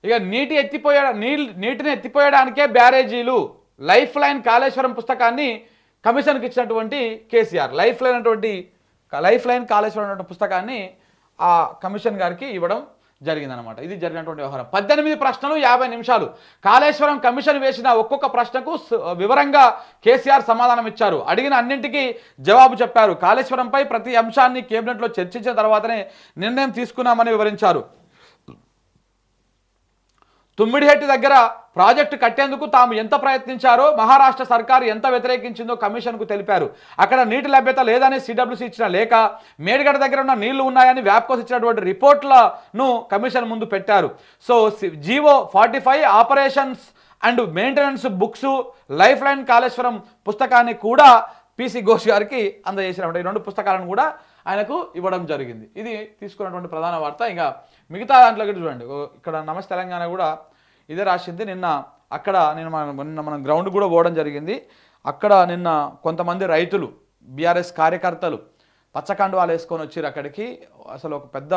ఇక నీటిని ఎత్తిపోయడానికే బ్యారేజీలు, life line Kaleshwaram పుస్తకాన్ని కమిషన్కి ఇచ్చినటువంటి కేసీఆర్, లైఫ్ లైన్ కాళేశ్వరం అనే పుస్తకాన్ని ఆ కమిషన్ గారికి ఇవ్వడం జరిగిందనమాట. ఇది జరిగినటువంటి వ్యవహారం. 18 ప్రశ్నలు 50 నిమిషాలు. కాళేశ్వరం కమిషన్ వేసిన ఒక్కొక్క ప్రశ్నకు వివరంగా కేసీఆర్ సమాధానం ఇచ్చారు. అడిగిన అన్నింటికీ జవాబు చెప్పారు. కాళేశ్వరంపై ప్రతి అంశాన్ని కేబినెట్లో చర్చించిన తర్వాతనే నిర్ణయం తీసుకున్నామని వివరించారు. తుమ్మిడిహెట్టి దగ్గర ప్రాజెక్టు కట్టేందుకు తాము ఎంత ప్రయత్నించారో, మహారాష్ట్ర సర్కారు ఎంత వ్యతిరేకించిందో కమిషన్కు తెలిపారు. అక్కడ నీటి లభ్యత లేదని సిడబ్ల్యూసీ ఇచ్చిన లేఖ, మేడిగడ్డ దగ్గర ఉన్న నీళ్లు ఉన్నాయని వ్యాప్కోస్ ఇచ్చినటువంటి రిపోర్ట్లను కమిషన్ ముందు పెట్టారు. So GO 45 operations and maintenance books, life line Kaleshwaram పుస్తకాన్ని కూడా పీసీ ఘోష్ గారికి అందజేసినటువంటి 2 పుస్తకాలను కూడా ఆయనకు ఇవ్వడం జరిగింది. ఇది తీసుకున్నటువంటి ప్రధాన వార్త. ఇంకా మిగతా దాంట్లో చూడండి, ఇక్కడ నమస్తే తెలంగాణ కూడా ఇదే రాసింది. నిన్న మనం గ్రౌండ్ కూడా పోవడం జరిగింది. అక్కడ నిన్న కొంతమంది రైతులు, బీఆర్ఎస్ కార్యకర్తలు పచ్చకండువాలు వేసుకొని వచ్చారు అక్కడికి. అసలు ఒక పెద్ద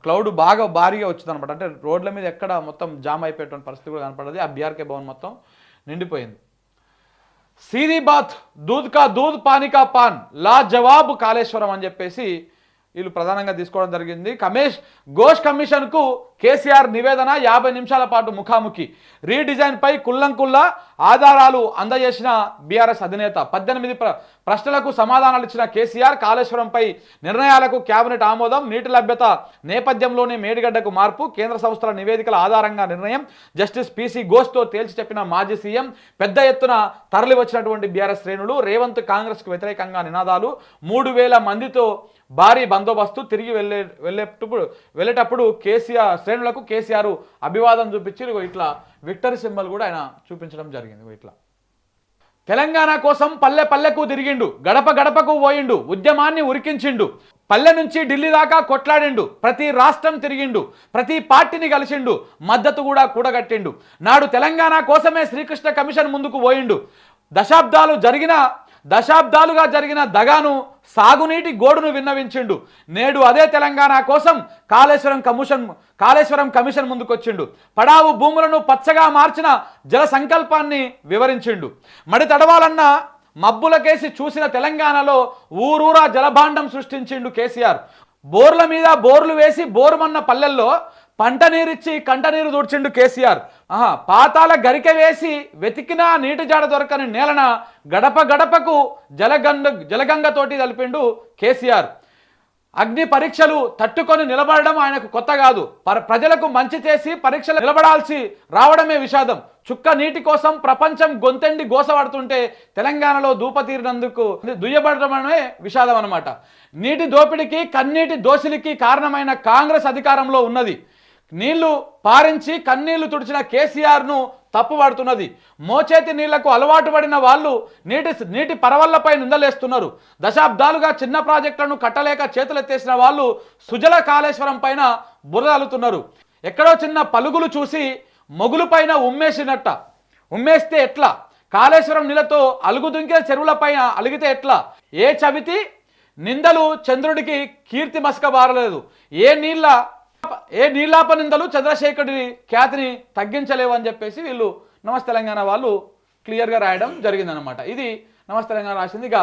క్లౌడ్ భారీగా వచ్చింది అనమాట. అంటే రోడ్ల మీద ఎక్కడ మొత్తం జామ్ అయిపోయేటువంటి పరిస్థితి కూడా కనపడదు. ఆ బీఆర్కే భవన్ మొత్తం నిండిపోయింది. సీదీ బాత్, దూద్ కా దూద్ పానీ కా పాన్, లా జవాబు కాళేశ్వరం అని చెప్పేసి వీళ్ళు ప్రధానంగా తీసుకోవడం జరిగింది. ఘోష్ కమిషన్కు కేసీఆర్ నివేదన, 50 నిమిషాల పాటు ముఖాముఖి. రీడిజైన్పై కుల్లంకుల్లా ఆధారాలు అందజేసిన బీఆర్ఎస్ అధినేత. 18 ప్రశ్నలకు సమాధానాలు ఇచ్చిన కేసీఆర్, కాళేశ్వరంపై నిర్ణయాలకు కేబినెట్ ఆమోదం. నీటి లభ్యత నేపథ్యంలోనే మేడిగడ్డకు మార్పు, కేంద్ర సంస్థల నివేదికల ఆధారంగా నిర్ణయం. జస్టిస్ పీసీ ఘోష్తో తేల్చి చెప్పిన మాజీ సీఎం. పెద్ద ఎత్తున తరలి వచ్చినటువంటి బీఆర్ఎస్ శ్రేణులు. రేవంత్ కాంగ్రెస్కు వ్యతిరేకంగా నినాదాలు. 3000 మందితో భారీ బందోబస్తు. తిరిగి వెళ్ళేటప్పుడు శ్రేణులకు కేసీఆర్ అభివాదం చూపించి ఇట్లా విక్టరీ సింబల్ కూడా ఆయన చూపించడం జరిగింది. ఇట్లా తెలంగాణ కోసం పల్లె పల్లెకు తిరిగిండు, గడప గడపకు పోయిండు, ఉద్యమాన్ని ఉరికించిండు, పల్లె నుంచి ఢిల్లీ దాకా కొట్లాడిండు, ప్రతి రాష్ట్రం తిరిగిండు, ప్రతి పార్టీని కలిసిండు, మద్దతు కూడా కూడగట్టిండు. నాడు తెలంగాణ కోసమే శ్రీకృష్ణ కమిషన్ ముందుకు పోయిండు. దశాబ్దాలుగా జరిగిన దగాను, సాగునీటి గోడును విన్నవించిండు. నేడు అదే తెలంగాణ కోసం కాళేశ్వరం కమిషన్ ముందుకొచ్చిండు. పడావు భూములను పచ్చగా మార్చిన జల సంకల్పాన్ని వివరించిండు. మడి తడవాలన్న మబ్బులకేసి చూసిన తెలంగాణలో ఊరూరా జలభాండం సృష్టించిండు కేసీఆర్. బోర్ల మీద బోర్లు వేసి బోరుమన్న పల్లెల్లో పంట నీరిచ్చి కంటనీరు దూడ్చిండు కేసీఆర్. పాతాల గరిక వేసి వెతికినా నీటి జాడ దొరకని నేలన గడప గడపకు జలగంగతోటి కలిపిండు కేసీఆర్. అగ్ని పరీక్షలు తట్టుకొని నిలబడడం ఆయనకు కొత్త కాదు. ప్రజలకు మంచి చేసి పరీక్షలు నిలబడాల్సి రావడమే విషాదం. చుక్క నీటి కోసం ప్రపంచం గొంతెండి గోసపడుతుంటే తెలంగాణలో దూపతీరినందుకు దుయ్యబడమే విషాదం అన్నమాట. నీటి దోపిడికి, కన్నీటి దోసిలికి కారణమైన కాంగ్రెస్ అధికారంలో ఉన్నది. నీళ్లు పారించి కన్నీళ్లు తుడిచిన కేసీఆర్ను తప్పుపడుతున్నది. మోచేతి నీళ్లకు అలవాటు పడిన వాళ్ళు నీటి పరవళ్లపై నిందలేస్తున్నారు. దశాబ్దాలుగా చిన్న ప్రాజెక్టులను కట్టలేక చేతులెత్తేసిన వాళ్ళు సుజల కాళేశ్వరం పైన బురదలుతున్నారు. ఎక్కడో చిన్న పలుగులు చూసి మొగులు పైన ఉమ్మేస్తే ఎట్లా? కాళేశ్వరం నీళ్లతో అలుగుదుంకిన చెరువులపైన అలిగితే ఎట్లా? ఏ చవితి నిందలు చంద్రుడికి కీర్తి మసక బారలేదు. ఏ నీళ్లాప నిందలు చంద్రశేఖరుడి ఖ్యాతిని తగ్గించలేవు అని చెప్పేసి వీళ్ళు నమస్తే తెలంగాణ వాళ్ళు క్లియర్గా రాయడం జరిగిందనమాట. ఇది నమస్తే తెలంగాణ రాసింది. ఇక